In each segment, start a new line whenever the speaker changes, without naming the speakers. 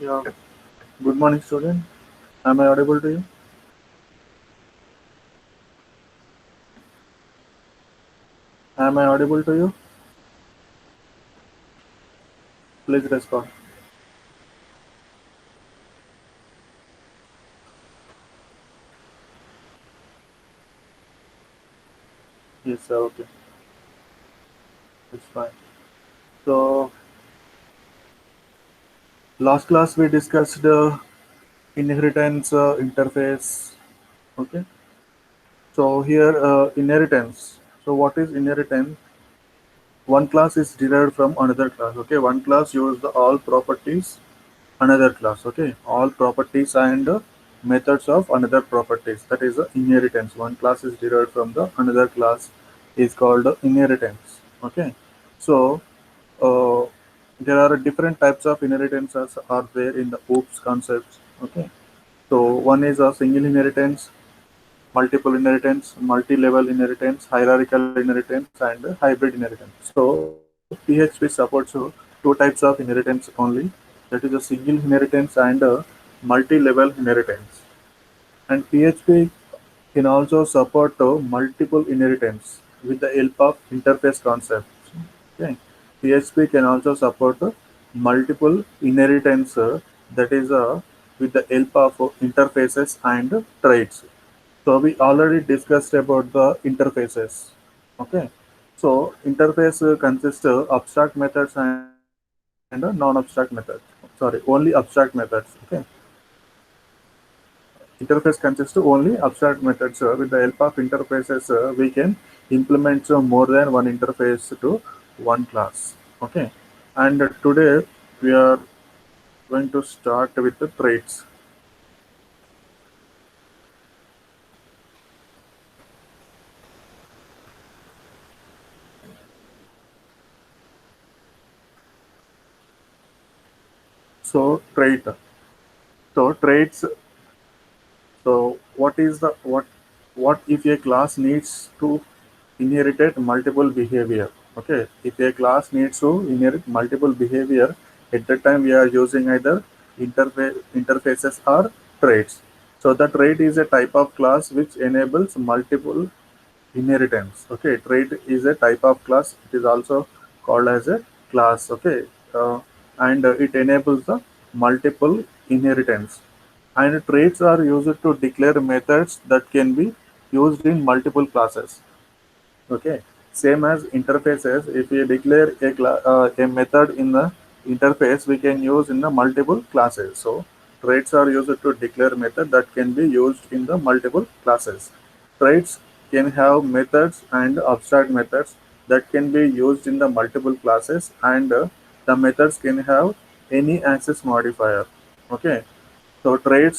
Yeah. Good morning, student. Am I audible to you? Am I audible to you? Please respond. Yes, sir. Okay. It's fine. So, last class we discussed inheritance interface. Okay. So, here inheritance. So, what is inheritance? One class is derived from another class. Okay. One class use the all properties another class. Okay. All properties and methods of another properties. That is inheritance. One class is derived from the another class is called inheritance. Okay. So uh, there are different types of inheritances are there in the OOPS concepts. Okay. So one is a single inheritance, multiple inheritance, multi-level inheritance, hierarchical inheritance, and hybrid inheritance. So PHP supports two types of inheritance only. That is a single inheritance and a multi-level inheritance. And PHP can also support multiple inheritance with the help of interface concepts. Okay. PHP can also support multiple inheritance that is with the help of interfaces and traits. So we already discussed about the interfaces. Okay. So interface consists of abstract methods and non-abstract methods. Sorry, only abstract methods. Okay. Interface consists of only abstract methods. With the help of interfaces, we can implement more than one interface to one class. Okay. And today we are going to start with the traits. So trait. So traits. So what if a class needs to inherit multiple behavior? Okay, if a class needs to inherit multiple behavior, at that time we are using either interfaces or traits. So the trait is a type of class which enables multiple inheritance. Okay, trait is a type of class. It is also called as a class. Okay, and it enables the multiple inheritance. And traits are used to declare methods that can be used in multiple classes. Okay, same as interfaces. If we declare a method in the interface, we can use in the multiple classes. So traits are used to declare method that can be used in the multiple classes. Traits can have methods and abstract methods that can be used in the multiple classes, and the methods can have any access modifier. Okay, so trait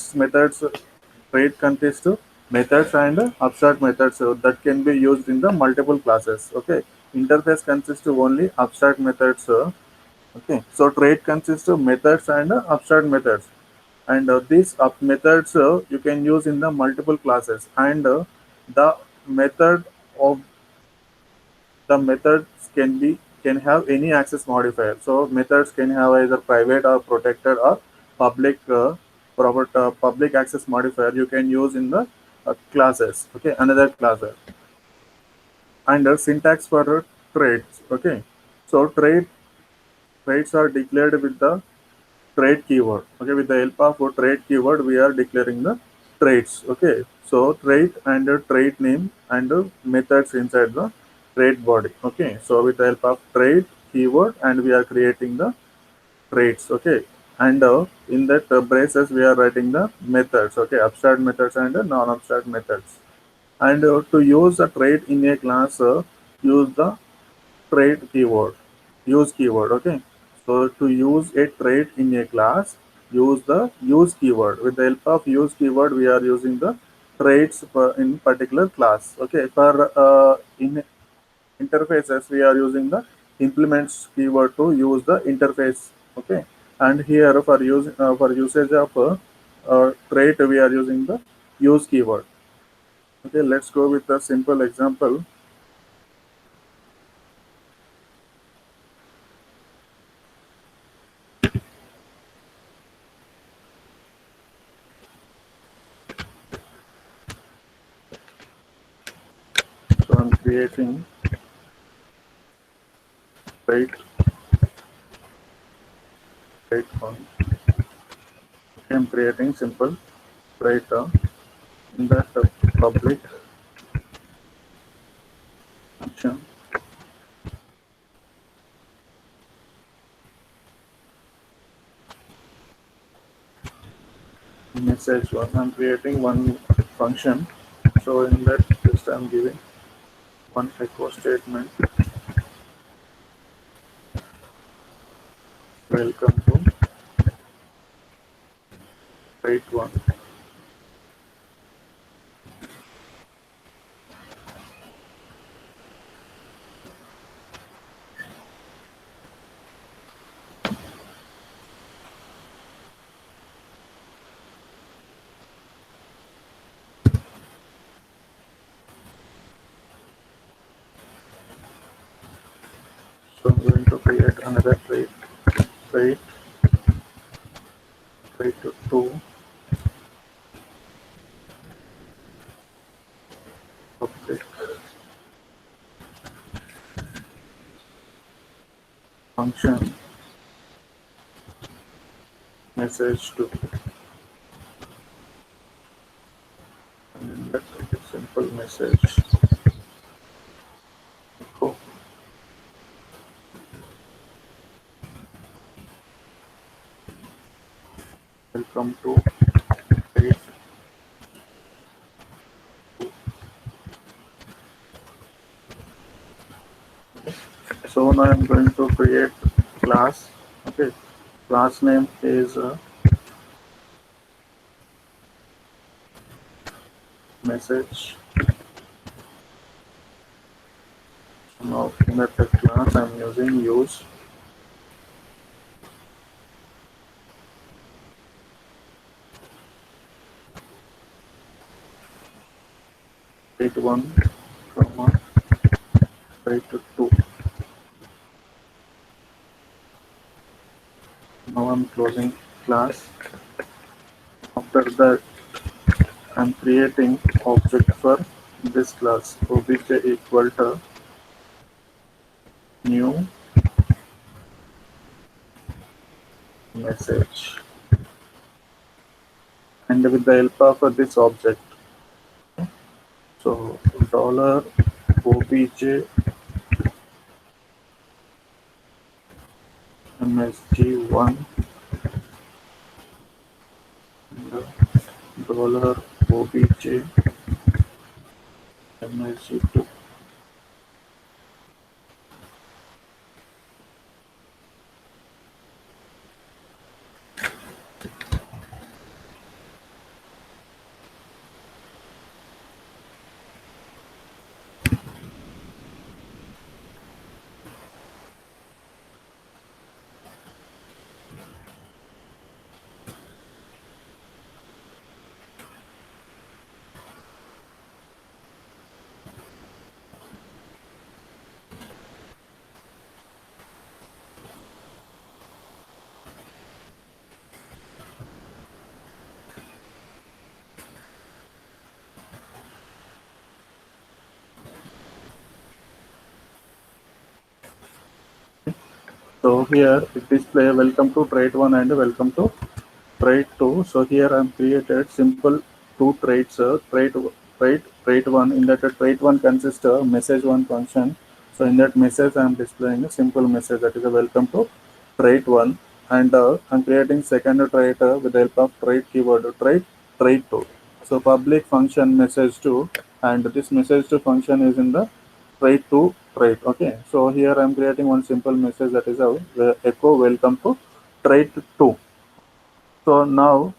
consists of methods and abstract methods that can be used in the multiple classes. Okay, interface consists of only abstract methods. Okay, so trait consists of methods and abstract methods, and these methods you can use in the multiple classes, and the method of the methods can have any access modifier. So methods can have either private or protected or public public access modifier you can use in the classes. Okay, another classes. And syntax for traits. Okay, so traits are declared with the trait keyword. Okay, with the help of a trait keyword we are declaring the traits. Okay, so trait and trait name and methods inside the trait body. Okay, so with the help of trait keyword and we are creating the traits. Okay, and in that braces we are writing the methods. Okay, abstract methods and non-abstract methods. And to use a trait in a class, use the trait keyword, use keyword. Okay, so to use a trait in a class, use the use keyword. With the help of use keyword we are using the traits in particular class. Okay, for in interfaces we are using the implements keyword to use the interface. Okay, and here for usage of trait we are using the use keyword. Okay, let's go with a simple example. creating trait trait one. I am creating simple trait in that public function message one. I'm creating one function. So in that just I'm giving one echo statement. Welcome to trait one. So I'm going to create another trait, trait two public function message two. And that simple message. Echo. Welcome to trait. So now I'm going to create class. Okay, class name is message. Now in that class I'm using use trait one, comma trait two. Now I'm closing class. After that I'm creating object for this class obj equal to new message, and with the help of this object, so dollar obj msg1 dollar obj msg2. So here it display welcome to trait one and welcome to trait two. So here I'm created simple two traits, trait one. In that trait one consists of message one function. So in that message I'm displaying a simple message that is a welcome to trait one, and I'm creating second trait with the help of trait keyword trait two. So public function message two, and this message two function is in the trait to trait. Okay, so here I'm creating one simple message that is a echo welcome to trait two. So now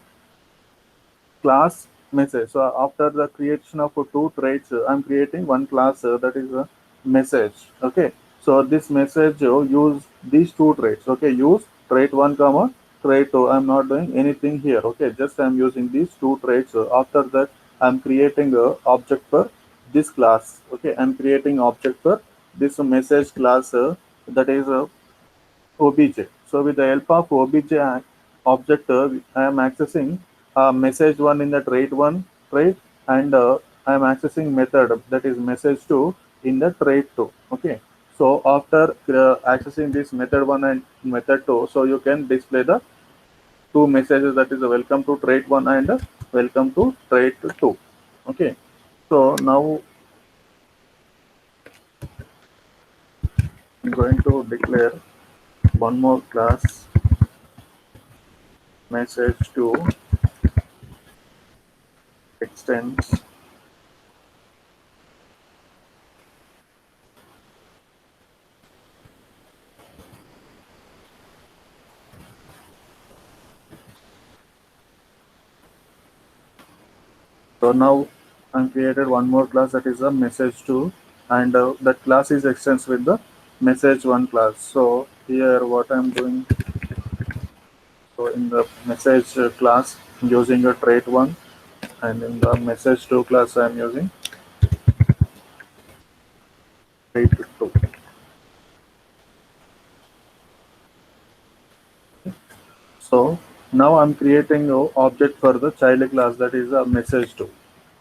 class message. So after the creation of two traits, I'm creating one class that is a message. Okay. So this message use these two traits. Okay. Use trait one comma trait two. I'm not doing anything here. Okay. Just I'm using these two traits. After that, I'm creating a object for this class. Okay. I'm creating object for this message class that is obj. So with the help of obj object, I am accessing message one in the trait one trait, and I am accessing method that is message two in the trait 2. Okay, so after accessing this method 1 and method 2, so you can display the two messages, that is welcome to trait 1 and welcome to trait 2. Okay, so now I'm going to declare one more class message to extends. So now I'm created one more class, that is a message 2, and that class is extends with the message 1 class. So here what I'm doing, so in the message class I'm using a trait 1, and in the message 2 class I'm using trait 2. So now I'm creating a object for the child class, that is a message 2.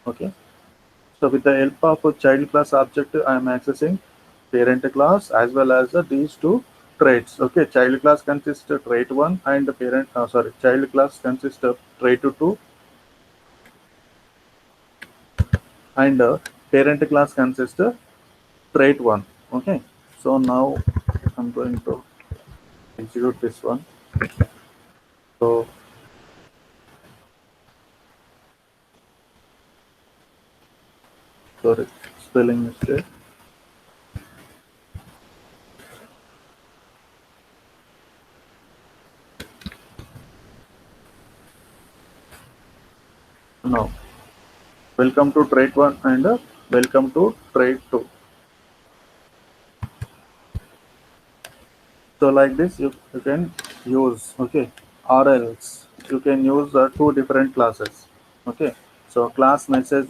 Okay, so with the help of a child class object, I am accessing parent class as well as these two traits. Okay, child class consists of trait 1 and the child class consists of trait 2, and parent class consists of trait 1. Okay, so now I'm going to execute this one. So sorry, spelling mistake. Now welcome to trait 1 and welcome to trait 2. So like this you can use, okay, or else you can use two different classes. Okay, so class message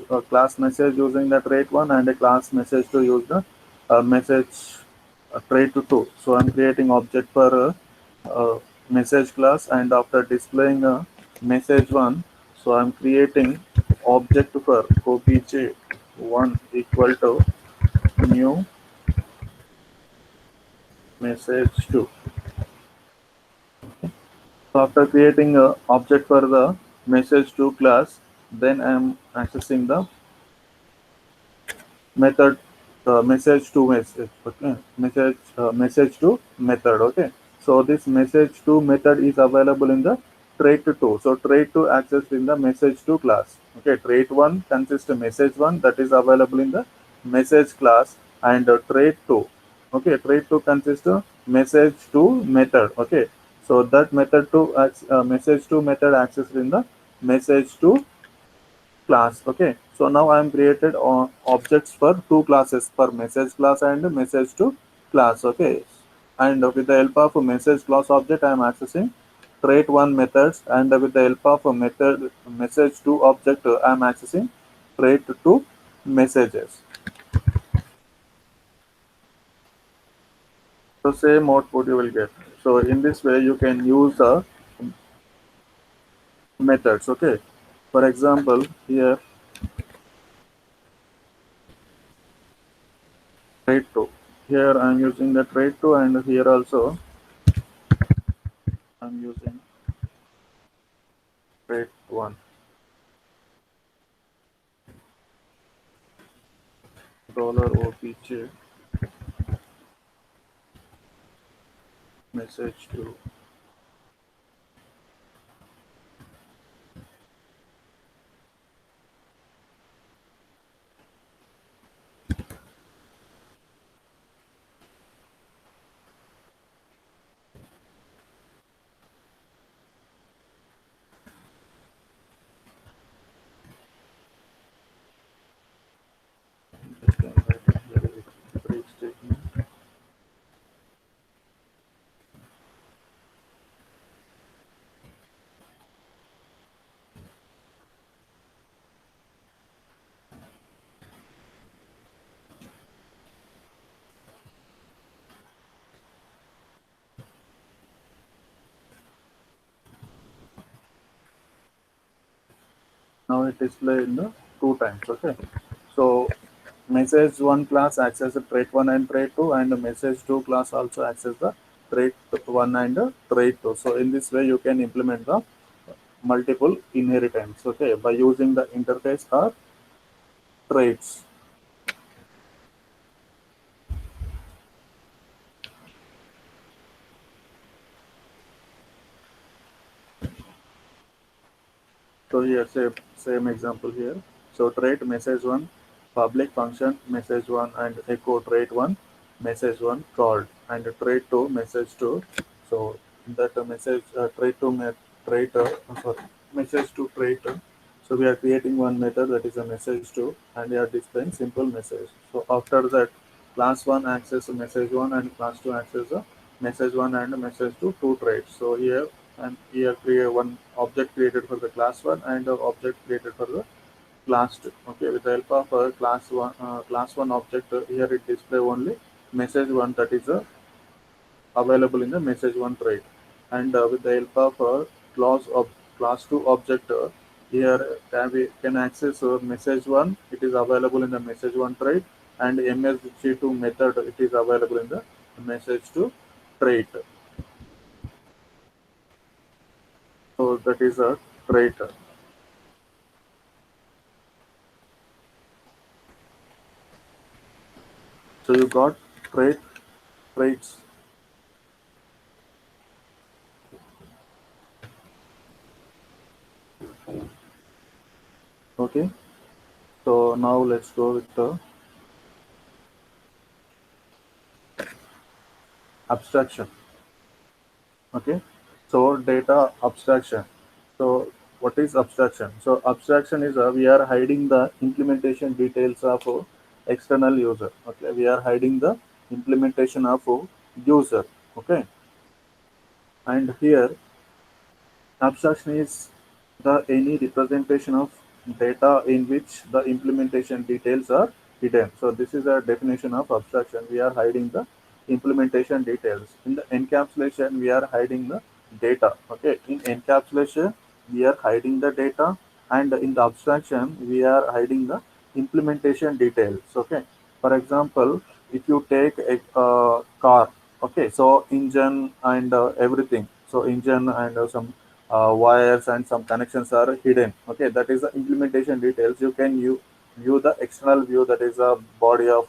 using the trait 1 and a class message to use the message trait 2. So I'm creating object for message class, and after displaying a message 1, so I'm creating object for obj1 equal to new message 2. So after creating a object for the message to class, then I am accessing the method message to message. Okay, message to method. Okay, so this message to method is available in the trait 2. So trait 2 accessed in the message to class. Okay, trait 1 consists of message 1, that is available in the message class, and trait 2. Okay, trait 2 consists of message to method. Okay, so that method to message to method accessed in the message to class. Okay, so now I am created objects for two classes, for message class and message to class. Okay, and with the help of a message class object I am accessing trait 1 methods, and with the help of a method message to object I am accessing trait 2 messages. So same output you will get. So in this way you can use the methods. Okay, for example here trait 2, here I am using the trait 2, and here also I'm using trait 1. Dollar OPJ message to break statement. Now it display in the two times. Okay, so message 1 class access the trait 1 and trait 2, and the message 2 class also access the trait 1 and trait 2. So in this way you can implement the multiple inheritance, okay, by using the interface or traits. So here, same example here. So trait message one, public function message one and echo trait one, message one called, and trait two message two. So that message trait two trait sorry, message two trait. So we are creating one method that is a message two, and we are displaying simple message. So after that, class one access message one and class two access the message one and message two traits. So here and here create one object created for the class one and the object created for the class two. Okay, with the help of class one object, here it display only message one that is available in the message one trait, and with the help of class two object, here can access message one, it is available in the message one trait, and msg2 method it is available in the message two trait. So that is a trait. So you got traits. Okay. So now let's go with the abstraction. Okay. So data abstraction. So what is abstraction? So abstraction is we are hiding the implementation details of external user. Okay. We are hiding the implementation of user. Okay. And here abstraction is the any representation of data in which the implementation details are hidden. So this is a definition of abstraction. We are hiding the implementation details. In the encapsulation, we are hiding the data. Okay. In encapsulation, we are hiding the data, and in the abstraction, we are hiding the implementation details. Okay. For example, if you take a car, okay, so engine and everything. So engine and some wires and some connections are hidden. Okay, that is the implementation details. You can view the external view, that is a body of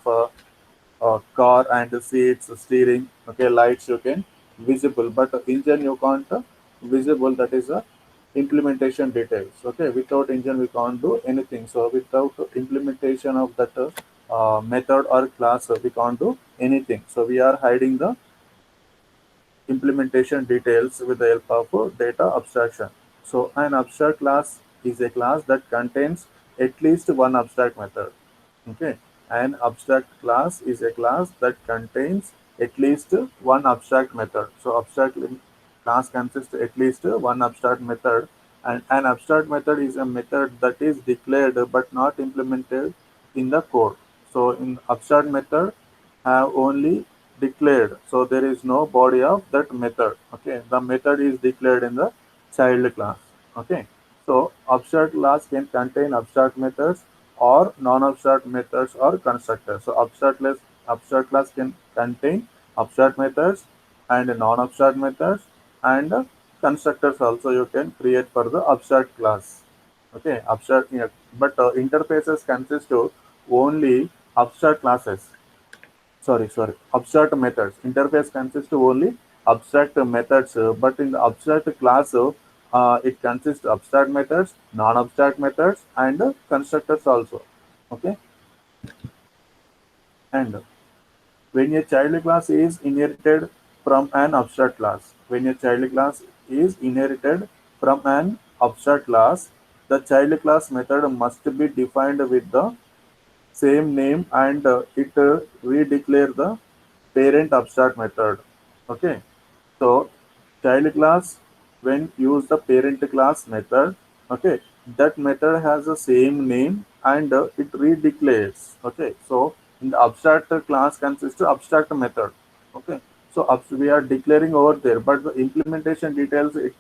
car and the seats, steering. Okay, lights you can visible, but engine you can't visible. That is a implementation details. Okay, without engine we can't do anything. So without implementation of that method or class, we can't do anything. So we are hiding the implementation details with the help of data abstraction. So an abstract class is a class that contains at least one abstract method. Okay, an abstract class is a class that contains at least one abstract method. So class consists at least one abstract method, and an abstract method is a method that is declared but not implemented in the code. So in abstract method have only declared, so there is no body of that method. Okay, the method is declared in the child class. Okay, so abstract class can contain abstract methods or non-abstract methods or constructors. So abstract class can contain abstract methods and non-abstract methods, and constructors also you can create for the abstract class. Okay, abstract, yeah, but interfaces consist of only abstract classes. Sorry, abstract methods. Interface consists of only abstract methods, but in the abstract class, it consists of abstract methods, non-abstract methods, and constructors also. Okay, and when a child class is inherited from an abstract class, when a child class is inherited from an abstract class, the child class method must be defined with the same name, and it redeclare the parent abstract method. Okay, so child class, when use the parent class method, okay, that method has the same name, and it redeclares. Okay, so in the abstract class consists of abstract method. Okay, so we are declaring over there, but the implementation details it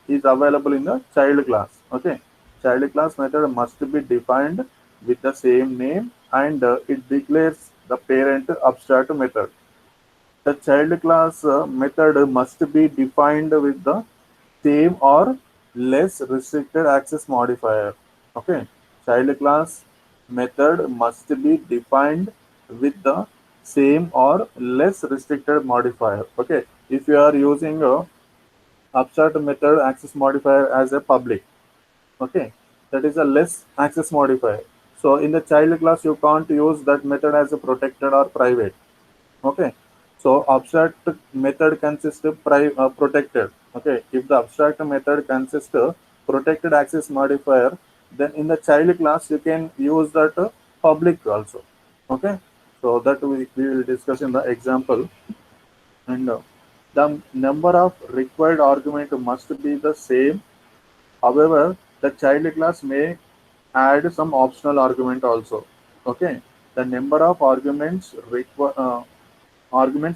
is available in the child class. Okay, child class method must be defined with the same name, and it declares the parent abstract method. The child class method must be defined with the same or less restricted access modifier. Okay, child class method must be defined with the same or less restricted modifier. Okay, if you are using a abstract method access modifier as a public, okay, that is a less access modifier. So in the child class you can't use that method as a protected or private. Okay, so abstract method consists of protected. Okay, if the abstract method consists of protected access modifier, then in the child class you can use that public also. Okay, so that we will discuss in the example, and the number of required argument must be the same. However, the child class may add some optional argument also. Okay, the number of arguments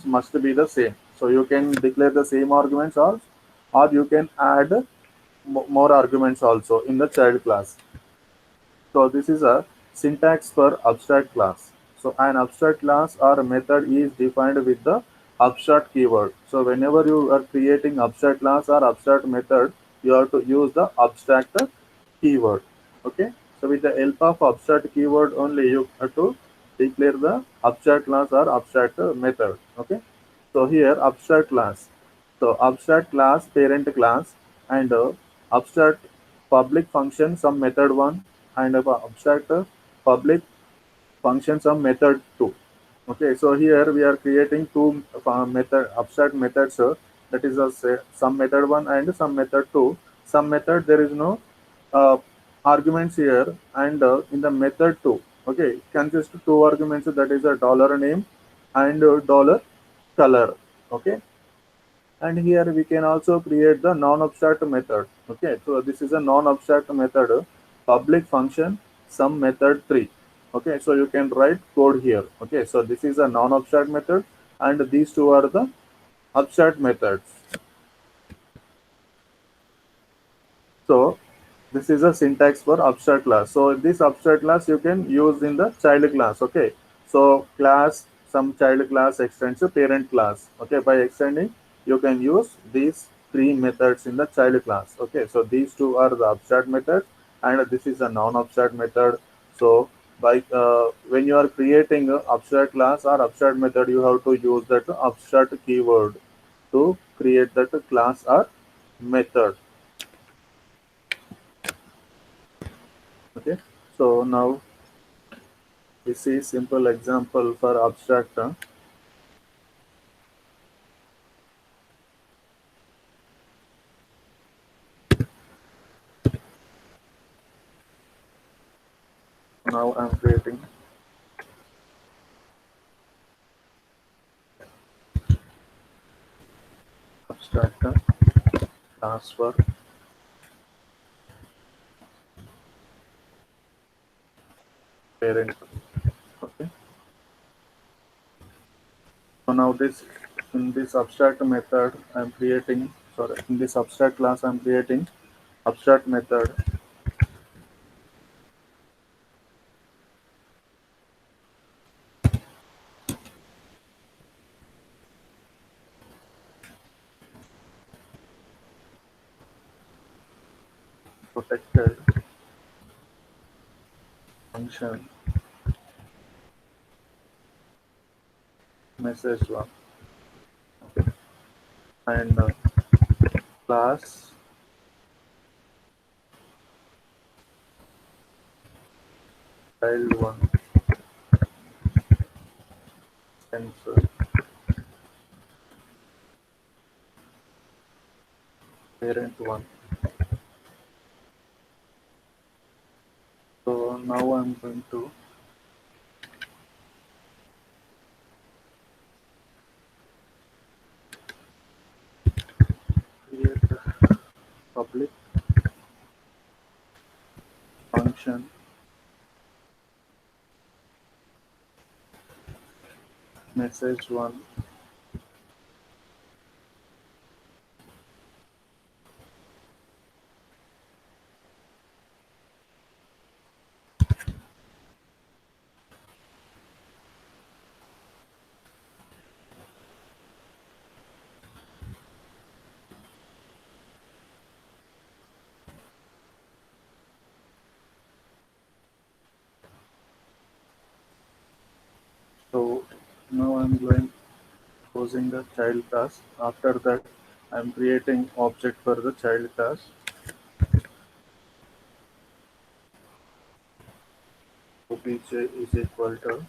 must be the same. So you can declare the same arguments, or you can add more arguments also in the child class. So this is a syntax for abstract class. So an abstract class or method is defined with the abstract keyword. So whenever you are creating abstract class or abstract method, you have to use the abstract keyword. Okay. So with the help of abstract keyword only, you have to declare the abstract class or abstract method. Okay. So here abstract class. So abstract class, parent class, and abstract public function some method one, and abstract public function some method two. Okay, so here we are creating two method abstract methods. That is a say, some method one and some method two. Some method there is no uh, arguments here, and in the method two, okay, it consists of two arguments, that is a dollar name and dollar color. Okay, and here we can also create the non-abstract method. Okay, so this is a non-abstract method, public function some method 3. Okay, so you can write code here. Okay, so this is a non-abstract method, and these two are the abstract methods. So this is a syntax for abstract class. So this abstract class you can use in the child class. Okay. So class, some child class extends to parent class. Okay. By extending, you can use these three methods in the child class. Okay. So these two are the abstract methods, and this is a non-abstract method. So by when you are creating a abstract class or abstract method, you have to use that abstract keyword to create that class or method. Okay, so now we see simple example for abstract. Now I'm creating abstract class for parent. Okay, so now this in this abstract method I'm creating, sorry, in this abstract class I'm creating abstract method protected function message one. Okay, and class child one sensor parent one. So now I'm going to create a public function message one. Now I'm going closing the child class. After that, I'm creating object for the child class. Obj is equal to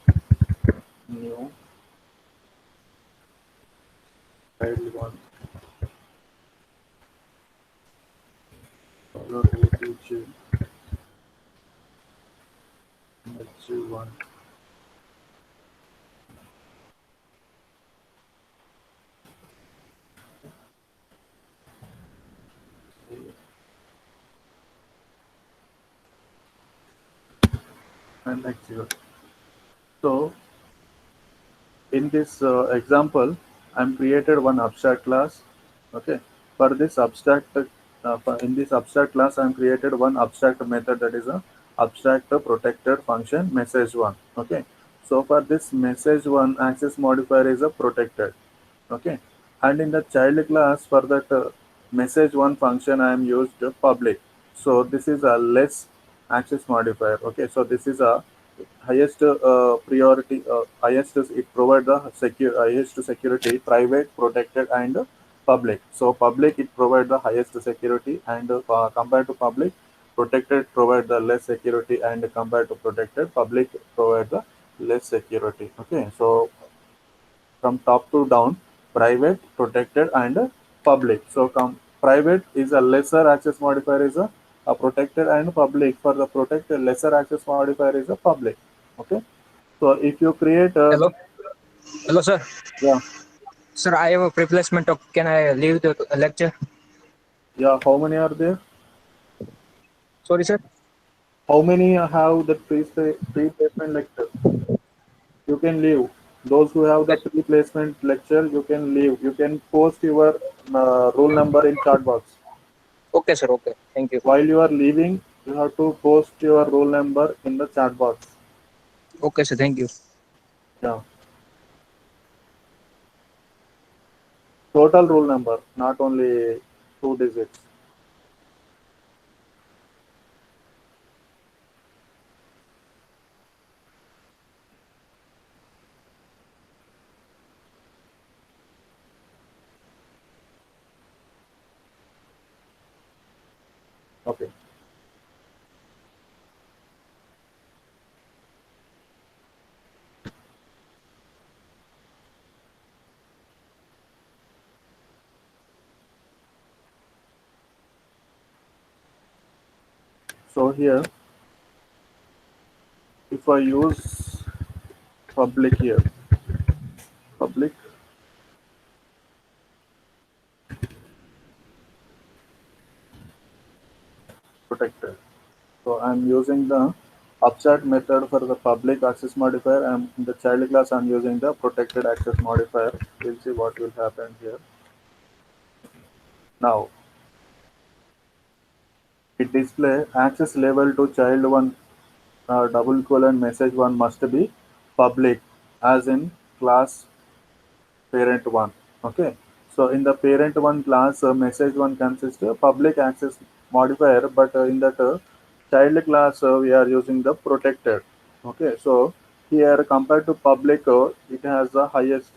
new child one dollar obj h1. And h0. So in this example, I'm created one abstract class. Okay, for this abstract, in this abstract class, I'm created one abstract method, that is a abstract protected function message one. Okay, so for this message one, access modifier is a protected. Okay, and in the child class for that message one function, I am used public. So this is a less access modifier. Okay, so this is a highest priority, highest it provide the secure highest security, private, protected, and public. So public it provide the highest security, and compared to public, protected provide the less security, and compared to protected, public provide the less security. Okay, so from top to down, private, protected, and public. So private is a lesser access modifier is a protected, and public for the protected lesser access modifier is a public. Okay, so if you create a,
Hello, hello, sir.
yeah,
Sir, I have a replacement of. Can I leave the lecture?
yeah, how many are there?
Sorry, sir.
How many have the pre-placement lecture? You can leave. Those who have the
Okay,
pre-placement lecture, you can leave. You can post your roll number in chat box.
okay, sir. Okay, thank you.
While you are leaving, you have to post your roll number in the chat box.
Okay, sir. Thank you.
Yeah. Total roll number, not only two digits. Okay. So here, if I use public here, public protected. So I'm using the abstract method for the public access modifier, and in the child class I'm using the protected access modifier. We'll see what will happen here. Now it display access level to child one double colon message one must be public, as in class parent one. Okay, so in the parent one class, message one consists of public access modifier, but in that child class we are using the protected. Okay, so here compared to public, it has the highest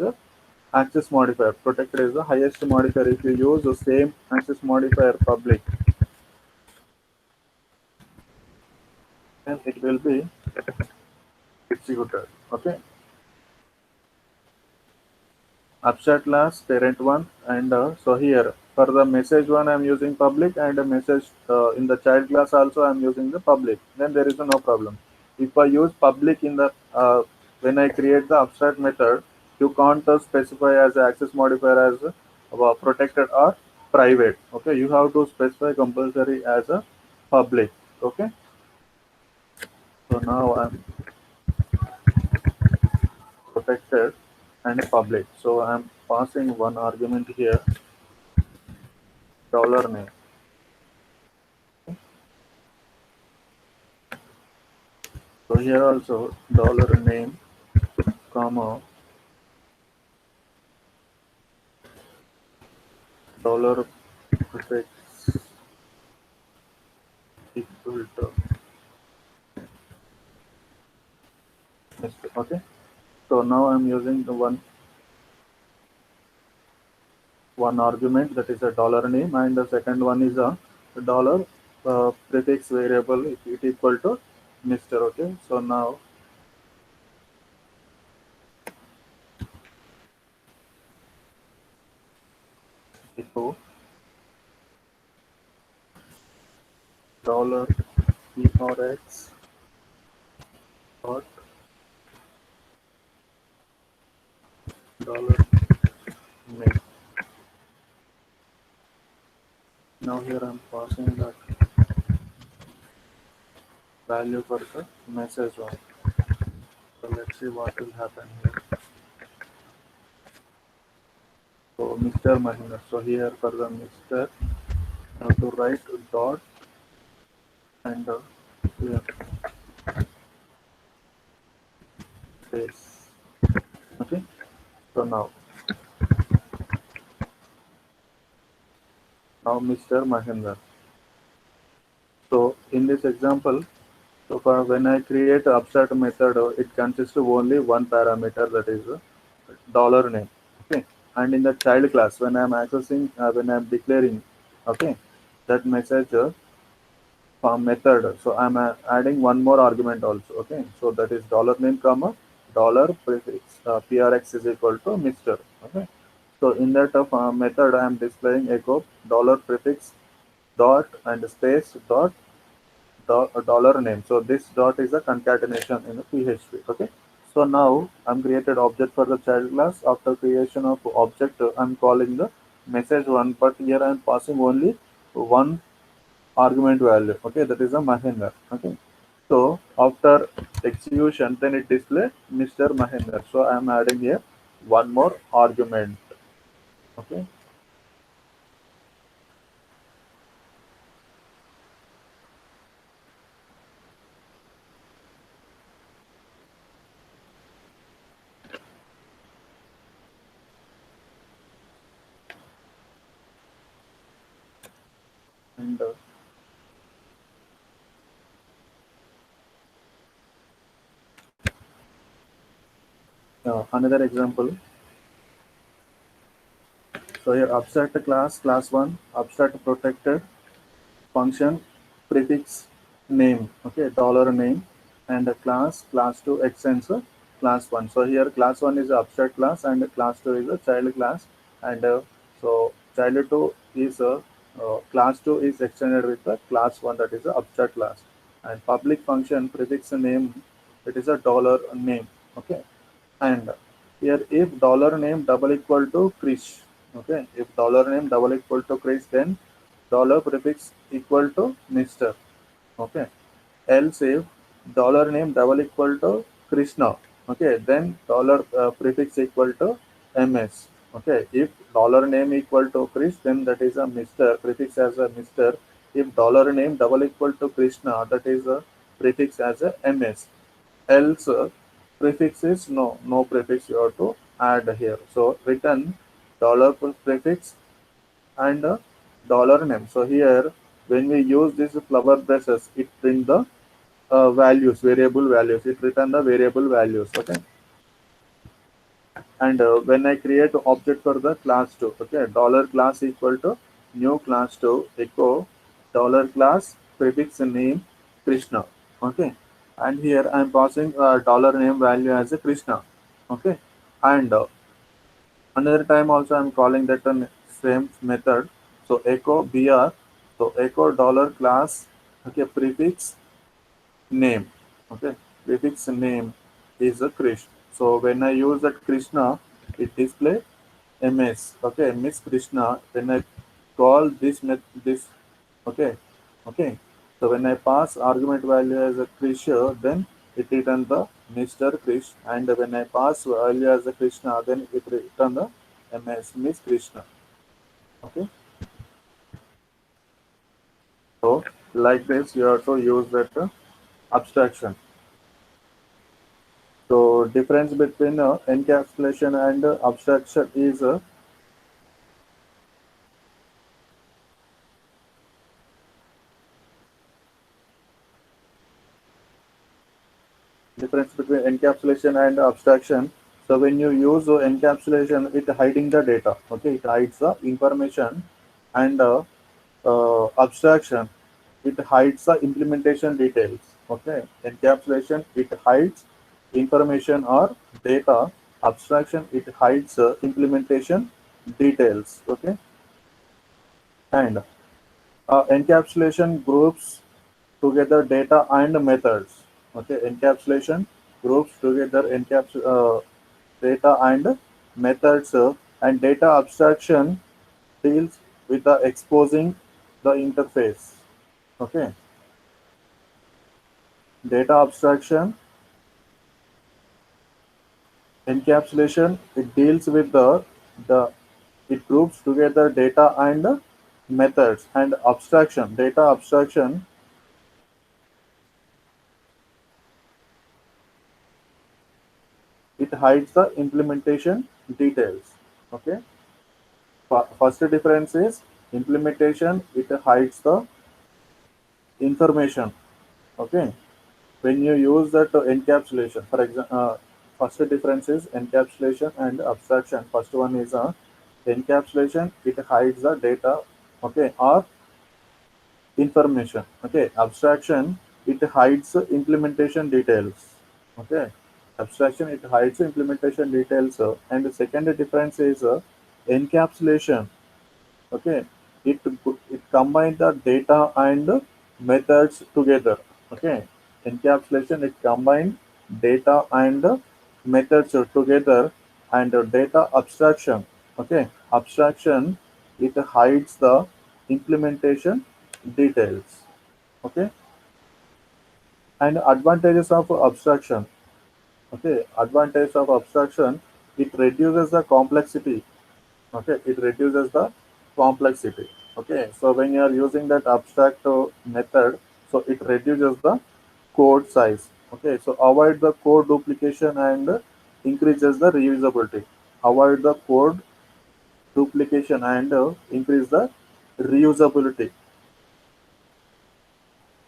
access modifier. Protected is the highest modifier. If you use the same access modifier public, then it will be executed. Okay, abstract class parent one, and so here for the message one I'm using public, and a message in the child class also I'm using the public, then there is no problem. If I use public in the when I create the abstract method, you can't specify as a access modifier as protected or private. Okay, you have to specify compulsory as a public. Okay, so now I'm protected and public, so I'm passing one argument here, dollar name. So here also dollar name, comma, dollar prefix equal to, okay. So now I'm using the one argument, that is a dollar name, and the second one is a dollar prefix variable, it equal to Mr. Okay, so now echo dollar PRX dot dollar name. Now here I'm passing that value for the message one. So let's see what will happen here. So Mr. Mahinder. So here for the Mr. I have to write dot and here space. Okay. So now Mr. Mahinder. So in this example, so for when I create a abstract method, it consists of only one parameter, that is dollar name. Okay. And in the child class, when I'm accessing, when I'm declaring, okay, that message method. So I'm adding one more argument also. Okay. So that is dollar name comma dollar prefix prx is equal to Mr. Okay. So in that method, I am displaying echo dollar prefix dot and space dot dollar name. So this dot is a concatenation in the PHP. Okay. So now I'm created object for the child class. After creation of object, I'm calling the message one, but here I'm passing only one argument value. Okay, that is a Mahinder. Okay. So after execution, then it display Mr. Mahinder. So I'm adding here one more argument. Okay. And another example. So here abstract class one, abstract protected function prefix name, okay, dollar name, and a class 2 extends class 1. So here class 1 is a abstract class and class 2 is a child class, and so child 2 is a class 2 is extended with the class 1, that is a abstract class, and public function prefix name, it is a dollar name. Okay. And here if dollar name double equal to Krish, okay, if dollar name double equal to Krish, then dollar prefix equal to Mr. Okay. Else if dollar name double equal to Krishna, okay, then dollar prefix equal to MS. Okay. If dollar name equal to Krish, then that is a Mr. prefix as a Mr. If dollar name double equal to Krishna, that is a prefix as a MS. Else prefix is no prefix you have to add here. So return dollar prefix and dollar name. So here when we use this flower braces, it print the values, variable values, it return the variable values. Okay. And when I create object for the class 2, okay, dollar class equal to new class 2 echo dollar class prefix name Krishna. Okay. And here I'm passing dollar name value as a Krishna. Okay. And another time also I'm calling that same method. So echo br, so echo dollar class, okay, prefix name. Okay. Prefix name is a Krishna. So when I use that Krishna, it display MS. Okay, Miss Krishna. When I call this, okay, okay. So when I pass argument value as a Krishna, then it return the Mr. Krish, and when I pass value as a Krishna, then it return the MS Miss Krishna. Okay. So like this, you have to use that abstraction. So difference between encapsulation and abstraction is difference between encapsulation and abstraction. So when you use encapsulation, it hiding the data. Okay, it hides the information, and abstraction, it hides the implementation details. Okay, encapsulation, it hides information or data. Abstraction, it hides implementation details. Okay, and encapsulation groups together data and methods. Okay, encapsulation groups together data and methods, and data abstraction deals with the exposing the interface. Okay, data abstraction, encapsulation, it deals with the it groups together data and methods, and abstraction, data abstraction, it hides the implementation details. Okay, first difference is implementation, it hides the information. Okay, when you use that encapsulation, for example, first difference is encapsulation and abstraction. First one is encapsulation, it hides the data, okay, or information. Okay, abstraction, it hides the implementation details. Okay, abstraction, it hides the implementation details, and the second difference is encapsulation. Okay, it it combines the data and methods together. Okay, encapsulation, it combines data and methods together, and data abstraction. Okay, abstraction, it hides the implementation details. Okay, and advantages of abstraction. Okay, advantage of abstraction, it reduces the complexity. Okay, it reduces the complexity. Okay, so when you are using that abstract method, so it reduces the code size. Okay, so avoid the code duplication and increases the reusability. Avoid the code duplication and increase the reusability,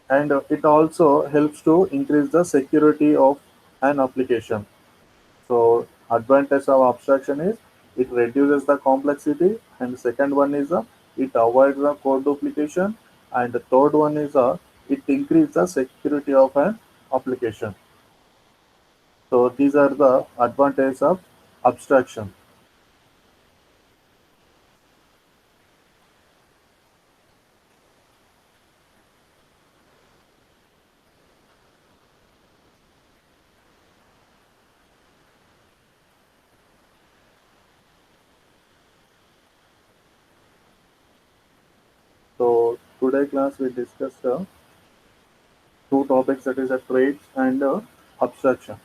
and it also helps to increase the security of an application. So advantage of abstraction is it reduces the complexity, and second one is it avoids the code duplication, and the third one is it increases the security of an application. So these are the advantages of abstraction. So today class we discussed two topics, that is a traits and abstraction.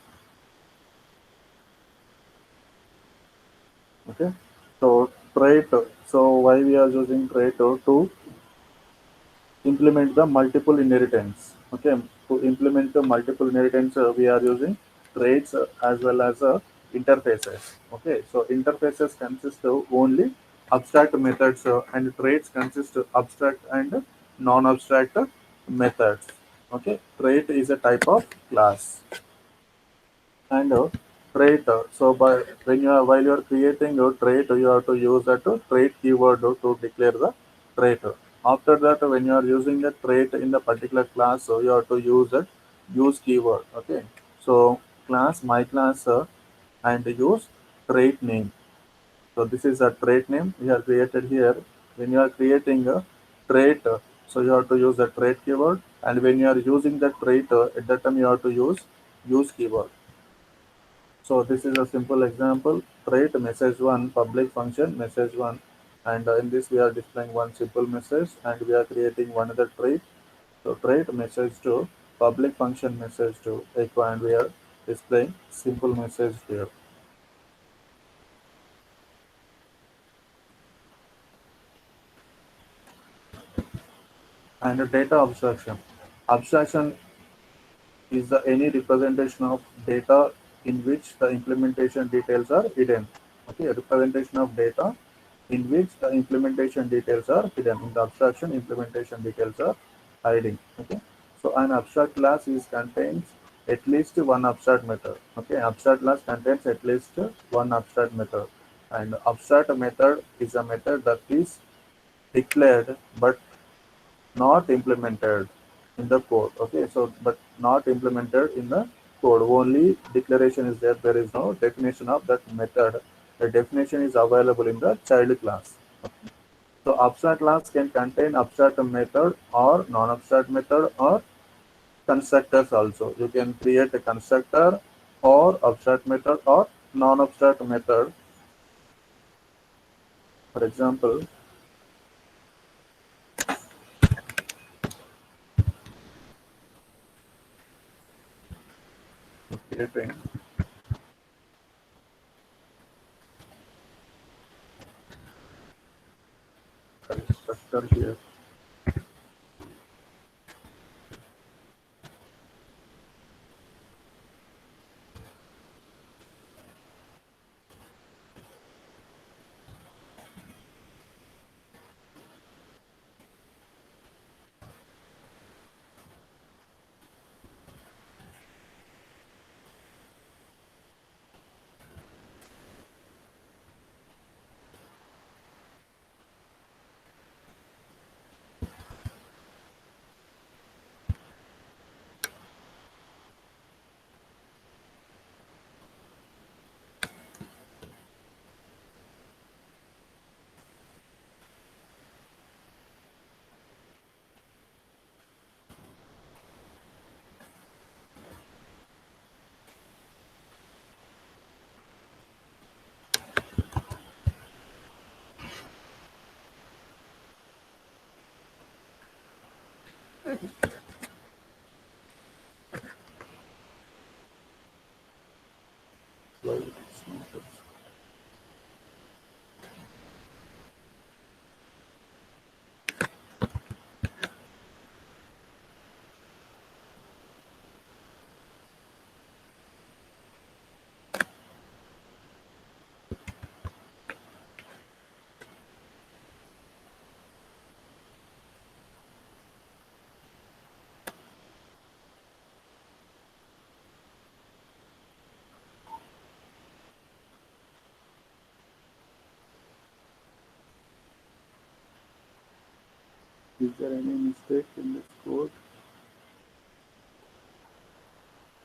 Okay. So trait. So why we are using trait to implement the multiple inheritance. Okay, to implement the multiple inheritance, we are using traits as well as interfaces. Okay, so interfaces consist of only abstract methods, and traits consist of abstract and non-abstract methods. Okay, trait is a type of class, and trait. So by when you are while you are creating a trait, you have to use that trait keyword to declare the trait. After that, when you are using a trait in the particular class, so you have to use that use keyword. Okay, so class my class, and use trait name. So this is a trait name we have created here. When you are creating a trait, so you have to use the trait keyword, and when you are using the trait, at that time you have to use keyword. So this is a simple example. Trait message one, public function message one, and in this we are displaying one simple message, and we are creating one other trait. So trait message two, public function message two echo, and we are displaying simple message here. And data abstraction. Abstraction is any representation of data in which the implementation details are hidden. Okay, a representation of data in which the implementation details are hidden. In the abstraction, implementation details are hiding. Okay, so an abstract class is contains at least one abstract method. Okay, abstract class contains at least one abstract method, and abstract method is a method that is declared but not implemented in the code. Okay, so but not implemented in the code. Only declaration is there. There is no definition of that method. The definition is available in the child class. So abstract class can contain abstract method or non-abstract method or constructors also. You can create a constructor or abstract method or non-abstract method. For example, creating constructor here. Is there any mistake in this code?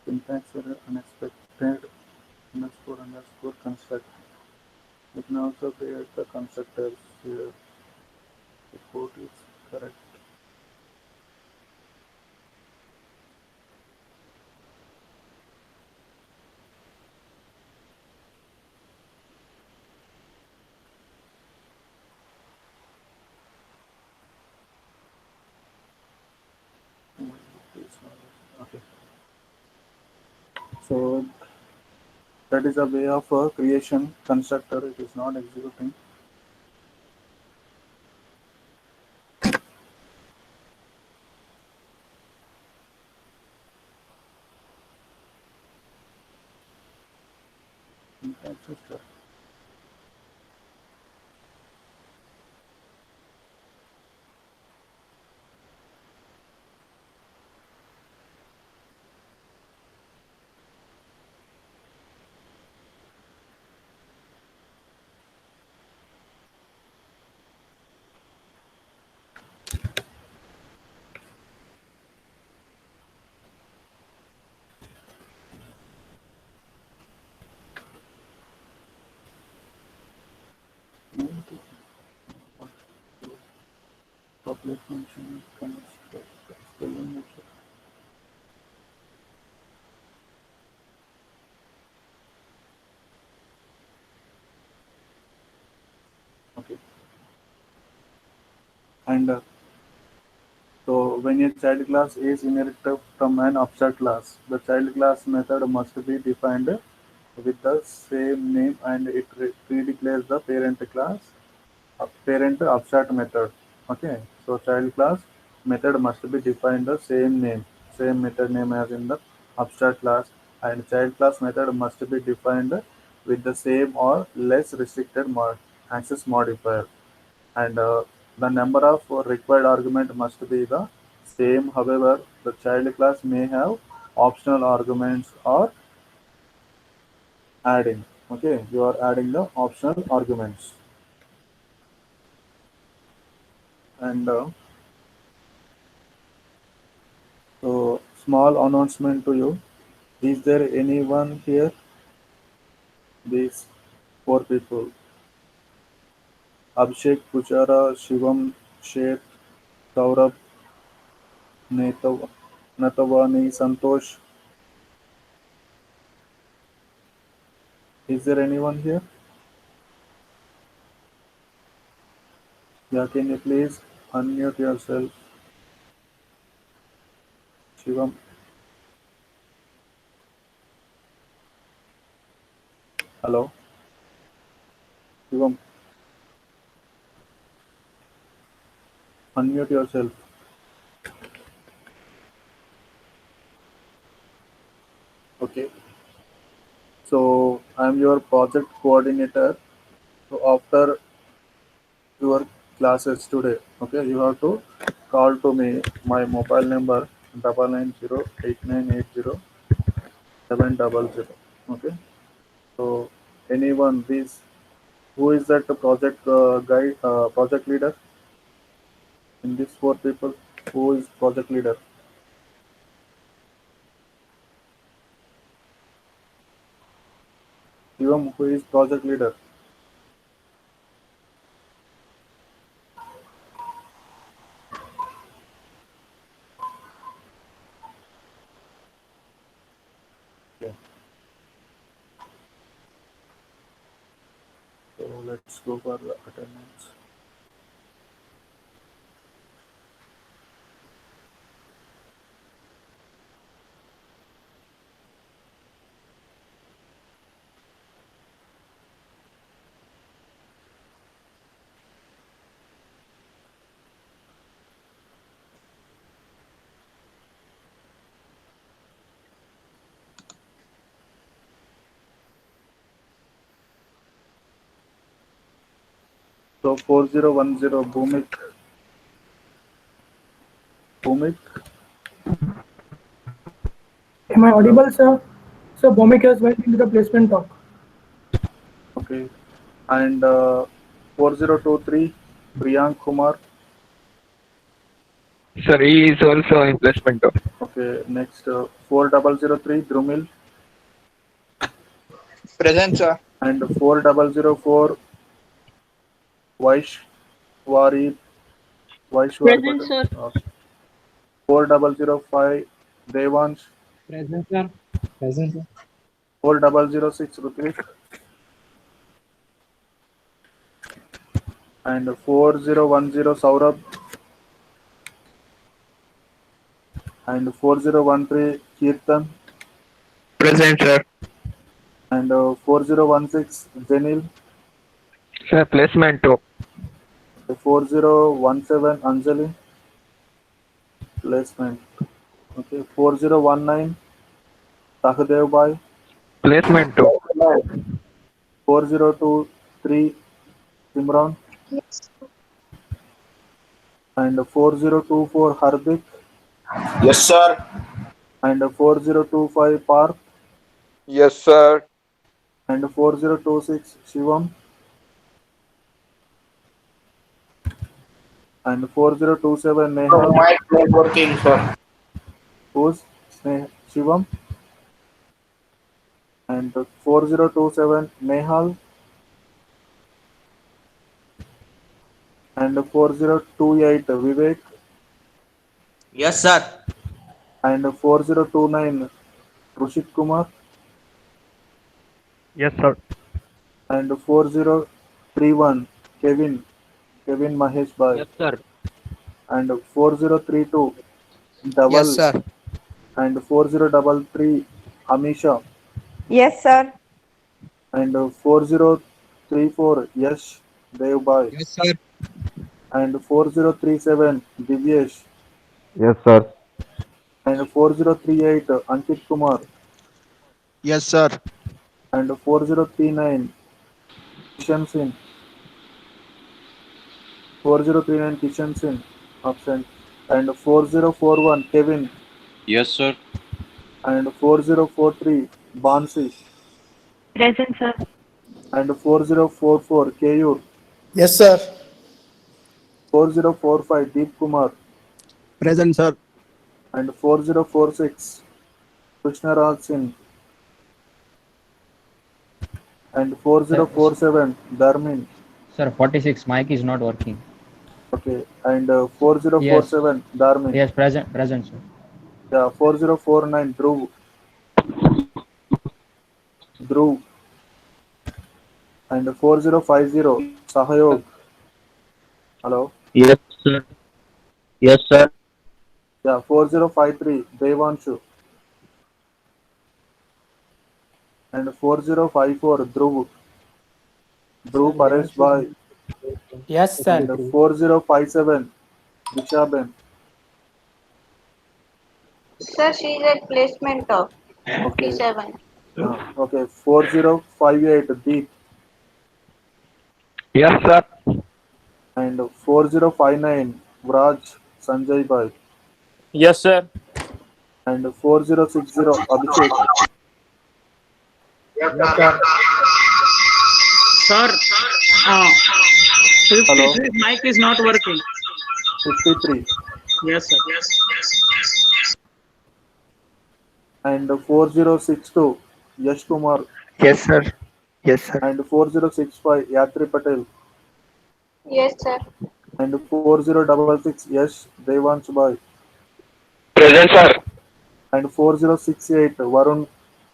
Syntax error unexpected underscore construct. You can also create the constructors here. The code is correct. Okay. So that is a way of creation constructor. It is not executing. Syntax is correct. Public function construct spelling method. Okay. And so when a child class is inherited from an abstract class, the child class method must be defined with the same name and it pre-declares the parent abstract method. Okay, so child class method must be defined the same method name as in the abstract class, and child class method must be defined with the same or less restricted access modifier, and the number of required argument must be the same. However, the child class may have optional arguments are adding. Okay, you are adding the optional arguments. And so, small announcement to you. Is there anyone here? These four people: Abhishek Puchara, Shivam Sheth, Saurabh Natavani, Santosh. Is there anyone here? Yeah, can you please unmute yourself, Shivam? Hello, Shivam, unmute yourself. Okay, so I'm your project coordinator. So after your classes today, okay, you have to call to me. My mobile number 9908980700. Okay, so anyone, this who is that project guy, project leader in these four people? Who is project leader? Shivam, who is project leader? Okay, so let's go for the attendance. So 4010 Bhumik,
Am I
hello.
audible, sir? So Bomik has went into the placement talk.
Okay, and 4023 Priyank Kumar.
Sir, he is also in placement.
Okay, next 4003 Drumil
Present, sir.
and 4004 Vaishwari Vaishwar
Present,
Patel.
sir.
4005 Devansh,
Present, sir. Present, sir.
4006 Rutik, and 4010 Saurabh, and 4013 Kirtan,
Present, sir.
and 4016 Zenil,
Sir, placement too.
4017 Anjali, placement. Okay, 4019 Sahdev Bhai,
Placement too.
4023 Simran, and 4024 Hardik,
Yes, sir.
and 4025 Parth,
Yes, sir.
and 4026 Shivam, and 4027
So
Nehal.
mic not working, sir.
Who's Shivam? And 4027 Nehal, and 4028 Vivek,
Yes, sir.
and 4029 Rushit Kumar,
Yes, sir.
and 4031 Kevin Mahesh Bhai,
Yes, sir.
and 4032
Yes,
Double,
sir.
and 4033 Amisha,
Yes, sir.
and 4034 Yash Dev Bhai,
Yes, sir.
and 4037 Divyesh,
Yes, sir.
and 4038 Ankit Kumar,
Yes, sir.
and 4039 Kishan Singh, 4039 Kishan Singh, absent, and 4041 Kevin,
Yes, sir.
And 4043 Bansi.
Present, sir.
And 4044 Keyur.
Yes, sir.
4045 Deep Kumar.
Present, sir.
And 4046 Krishnaraj Singh. And
Sir,
4047 Dharmin.
Sir, 46. Mic is not working.
Okay. And
Yes.
4047 Dharmin.
Yes, present, sir.
Yeah, 4049 Dhruv. Dhruv. And 4050 Sahayog. Hello.
Yes, sir. Yes, sir.
Yeah, 4053 Devanshu. And 4054 Dhruv. Dhruv Paresh Bhai.
Yes, sir.
And 4057 Dishaben.
Sir, she is at placement of
Okay.
P7.
Okay. 4058 Deep.
Yes, sir.
And 4059 Vraj Sanjay Bhai.
Yes, sir.
And 4060 Abhishek.
Yes, sir.
Sir,
Hello.
53 mic is not working.
53.
Yes, sir.
And 4062 Yash Kumar.
Yes, sir. Yes, sir.
And 4065 Yatri Patel.
Yes, sir.
And 4066 Yash Devansh Bhai.
Present, sir.
And 4068 Varun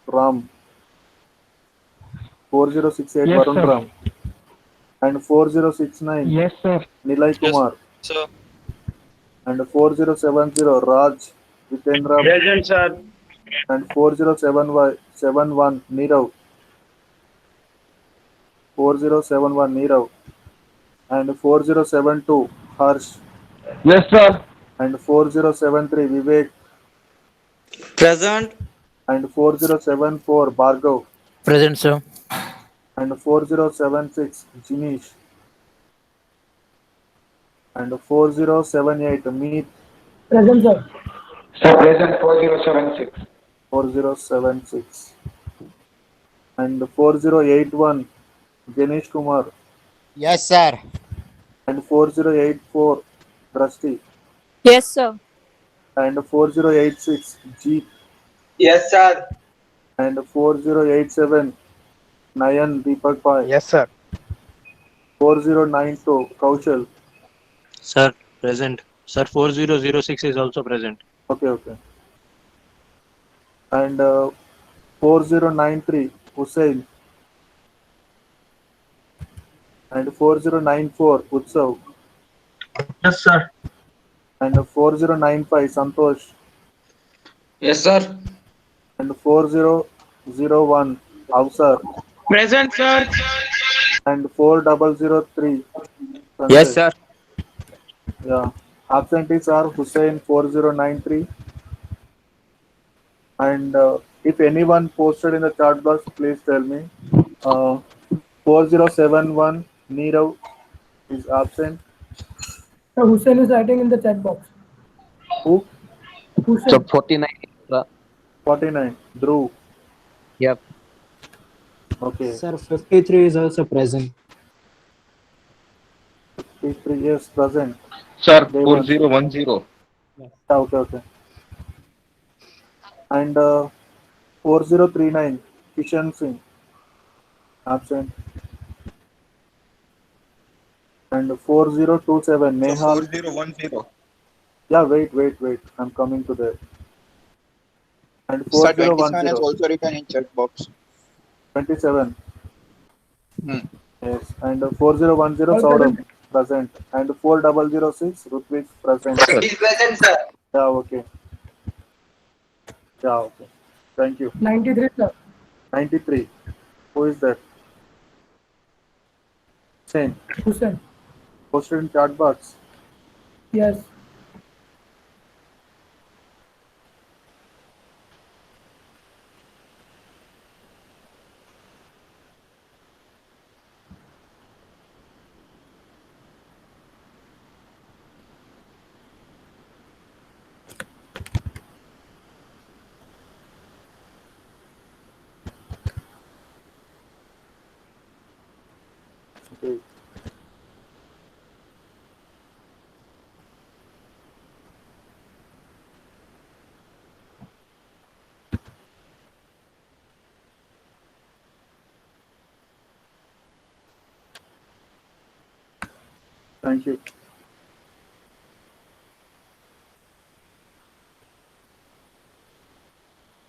Ram. 4068
Yes,
Varun
sir.
Ram. And 4069
Yes, sir.
Nilay Kumar.
Sir.
And 4070 Raj Vitendra.
Present, sir.
And 4071 Nirav. 4071 Nirav. And 4072 Harsh.
Yes, sir.
And 4073 Vivek.
Present.
And 4074 Bhargav.
Present, sir.
And 4076 Jinish. And 4078 Meet.
Present, sir.
Sir, present 4076.
4076. And 4081 Ganesh Kumar.
Yes, sir.
And 4084 Trusty.
Yes, sir.
And 4086 Jeet.
Yes, sir.
And 4087 Nayan Deepak Pai.
Yes, sir.
4092 Kaushal.
Sir, present. Sir, 4006 is also present.
Okay. And 4093 Hussein. And 4094 Utsav.
Yes, sir.
And 4095 Santosh.
Yes, sir.
And 4001 Avsar.
Present, sir.
And 4003 Sanjay.
Yes, sir.
Yeah. Absentees are Hussein 4093. And if anyone posted in the chat box, please tell me. 4071 Nirav is absent.
So Hussein is writing in the chat box.
Who?
Hussein.
So 49. Sir.
49 Dhruv.
Yep.
Okay.
Sir, 53 is also present.
53 yes present.
Sir,
They were-
4010.
Okay. And 4039 Kishan Singh absent. And 4027 Nehal.
4010.
Yeah, wait. I'm coming to that. And
Sir, 27 is
4010
also written in chat box.
27.
Hmm.
Yes. And 4010
All
Saurabh
present.
present. And 4006 Rutvik present.
Is present, sir.
Yeah, okay. Thank you.
93, sir.
93. Who is that? Same.
Hussein.
Posted in chat box.
Yes.
Okay. Thank you.